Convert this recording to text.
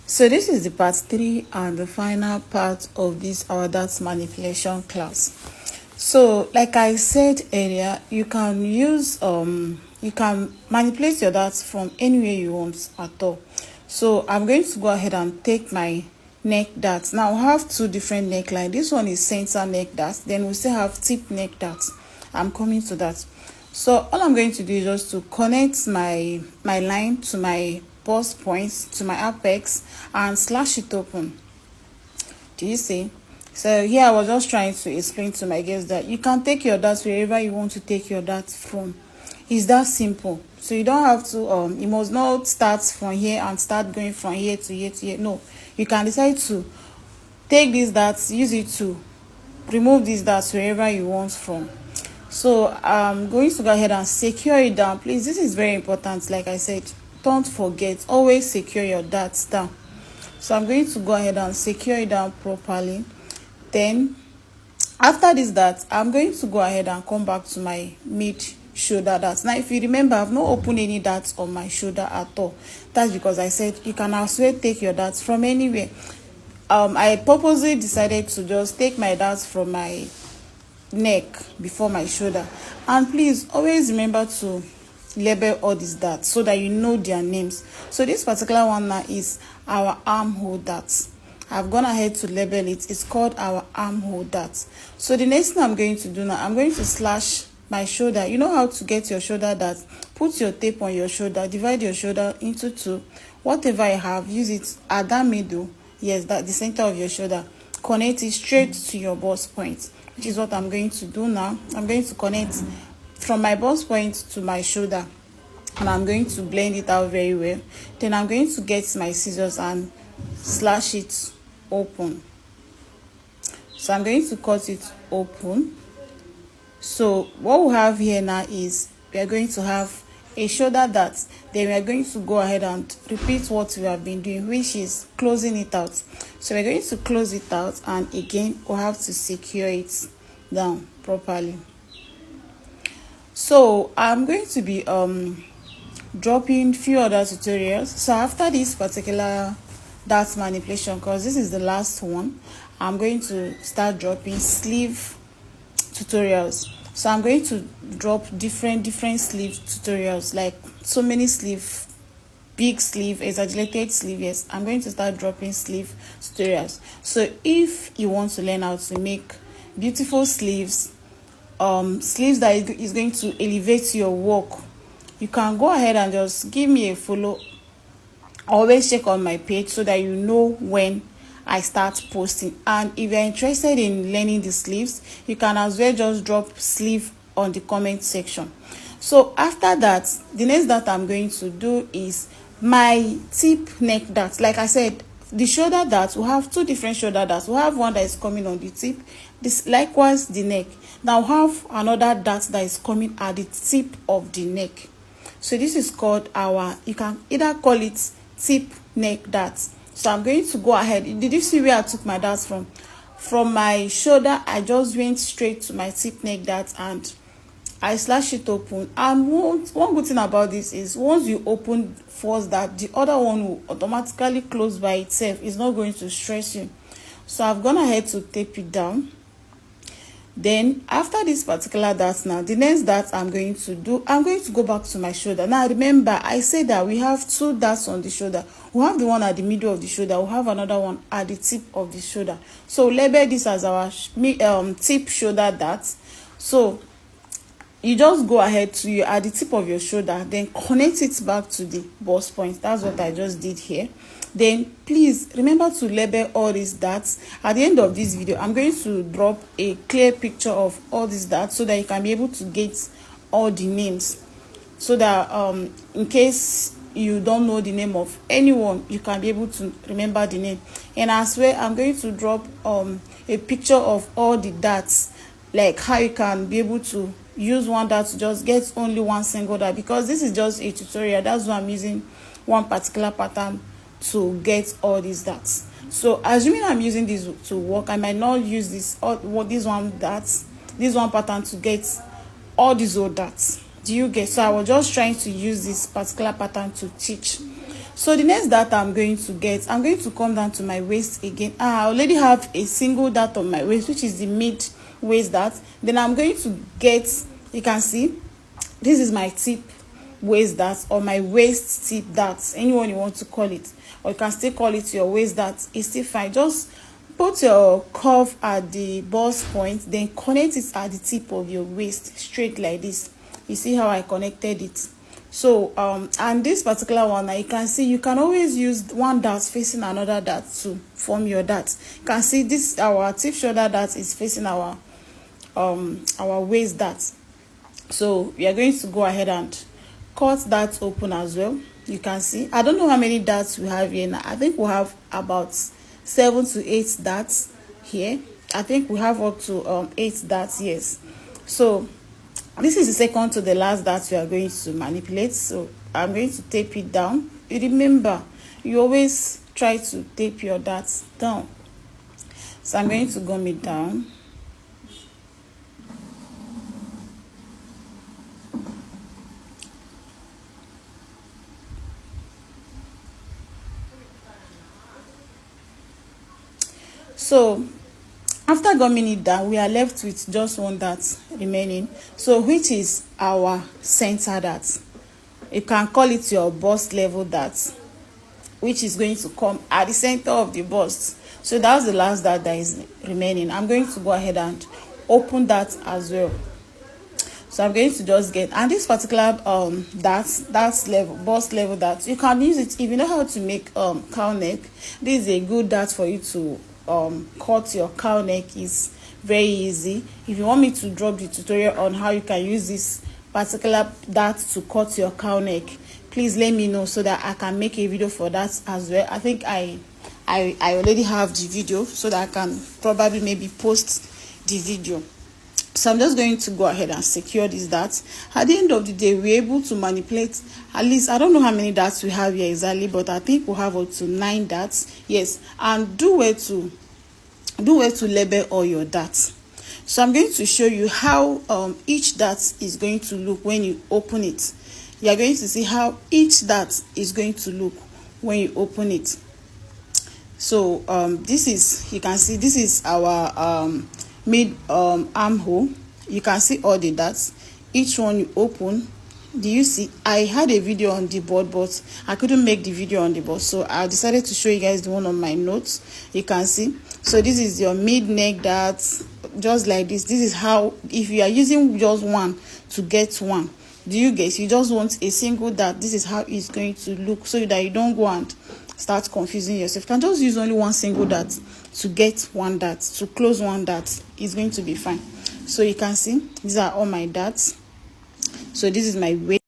So this is the part 3 and the final part of this our DATS manipulation class. So like I said earlier, you can use you can manipulate your DATS from anywhere you want at all. So I'm going to go ahead and take my neck DATS. Now I have two different neckline. This one is center neck DATS, then we still have tip neck DATS. I'm coming to that. So all I'm going to do is just to connect my line to my bust points, to my apex, and slash it open. Do you see? So here I was just trying to explain to my guests that you can take your DATS wherever you want to take your DATS from. It's that simple. So you don't have to you must not start from here and start going from here to here to here. No, you can decide to take this DATS, use it to remove this DATS wherever you want from. So I'm going to go ahead and secure it down. Please, this is very important. Like I said, don't forget, always secure your DATS down. So I'm going to go ahead and secure it down properly. Then after this DATS, I'm going to go ahead and come back to my mid shoulder DATS. Now if you remember, I've not opened any DATS on my shoulder at all. That's because I said you can as well take your DATS from anywhere. I purposely decided to just take my DATS from my neck before my shoulder. And please always remember to label all these DATS so that you know their names. So this particular one now is our armhole DATS. I've gone ahead to label it. It's called our armhole DATS. So the next thing I'm going to do now, I'm going to slash my shoulder. You know how to get your shoulder DATS. Put your tape on your shoulder, divide your shoulder into two. Whatever you have, use it at that middle. Yes, that the center of your shoulder. Connect it straight to your bust point, which is what I'm going to do now. I'm going to connect from my bust point to my shoulder, and I'm going to blend it out very well. Then I'm going to get my scissors and slash it open. So I'm going to cut it open. So what we have here now is we are going to have a shoulder DATS. Then we are going to go ahead and repeat what we have been doing, which is closing it out. So we're going to close it out, and again we'll have to secure it down properly. So I'm going to be dropping few other tutorials. So after this particular DATS manipulation, because this is the last one, I'm going to start dropping sleeve tutorials. So I'm going to drop different sleeve tutorials, like so many sleeve, big sleeve, exaggerated sleeve. Yes, I'm going to start dropping sleeve tutorials. So if you want to learn how to make beautiful sleeves, sleeves that is going to elevate your work, you can go ahead and just give me a follow. Always check on my page so that you know when I start posting. And if you're interested in learning the sleeves, you can as well just drop sleeve on the comment section. So after that, the next that I'm going to do is my tip neck DATS. Like I said, the shoulder DATS, we have two different shoulder DATS. We have one that is coming on the tip, this likewise the neck. Now we have another DATS that is coming at the tip of the neck. So this is called our, you can either call it tip neck DATS. So I'm going to go ahead. Did you see where I took my DATS from? From my shoulder, I just went straight to my tip neck DATS and I slash it open. And one good thing about this is once you open first that, the other one will automatically close by itself. It's not going to stress you. So I've gone ahead to tape it down. Then after this particular DATS now, the next DATS I'm going to do, I'm going to go back to my shoulder. Now remember, I said that we have two DATS on the shoulder. We have the one at the middle of the shoulder. We have another one at the tip of the shoulder. So label this as our tip shoulder DATS. So you just go ahead to you at the tip of your shoulder, then connect it back to the bust point. That's what I just did here. Then please remember to label all these DATS. At the end of this video, I'm going to drop a clear picture of all these DATS so that you can be able to get all the names, so that in case you don't know the name of anyone, you can be able to remember the name. And as well, I'm going to drop a picture of all the DATS, like how you can be able to use one DATS to just get only one single DATS, because this is just a tutorial. That's why I'm using one particular pattern to get all these DATS. So assuming I'm using this to work, I might not use this one pattern to get all these old DATS. Do you get? So I was just trying to use this particular pattern to teach. So the next dart I'm going to get, I'm going to come down to my waist again. I already have a single dart on my waist, which is the mid waist dart. Then I'm going to get, you can see, this is my tip waist dart, or my waist tip dart, anyone you want to call it, or you can still call it your waist dart. It's still fine. Just put your curve at the bust point, then connect it at the tip of your waist, straight like this. You see how I connected it? So and this particular one, you can see you can always use one dart facing another dart to form your dart. You can see this, our tip shoulder dart is facing our waist dart. So we are going to go ahead and cut that open as well. You can see, I don't know how many darts we have here now. I think we have about 7 to 8 darts here. I think we have up to 8 darts, yes. So this is the second to the last dart we are going to manipulate. So I'm going to tape it down. You remember, you always try to tape your darts down. So I'm going to gum it down. So after gumming it down, we are left with just one dart remaining, so which is our center dart. You can call it your bust level dart, which is going to come at the center of the bust. So that's the last dart that is remaining. I'm going to go ahead and open that as well. So I'm going to just get, and this particular that's level, bust level dart, you can use it if you know how to make cow neck. This is a good dart for you to cut your cow neck. Is very easy. If you want me to drop the tutorial on how you can use this particular dart to cut your cow neck, please let me know so that I can make a video for that as well. I think I already have the video, so that I can probably maybe post the video. So I'm just going to go ahead and secure this dart. At the end of the day, we're able to manipulate at least, I don't know how many darts we have here exactly, but I think we have up to 9 darts. Yes, and do where to label all your darts. So I'm going to show you how each dart is going to look when you open it. You are going to see how each dart is going to look when you open it. So this is, you can see, this is our mid armhole. You can see all the darts, each one you open. Do you see? I had a video on the board, but I couldn't make the video on the board, so I decided to show you guys the one on my notes. You can see, so this is your mid neck dart, just like this. This is how, if you are using just one to get one, do you guys, you just want a single dart, this is how it's going to look, so that you don't go and start confusing yourself. You can just use only one single dart to get one dart, to close one dart. It's going to be fine. So you can see these are all my darts. So this is my weight.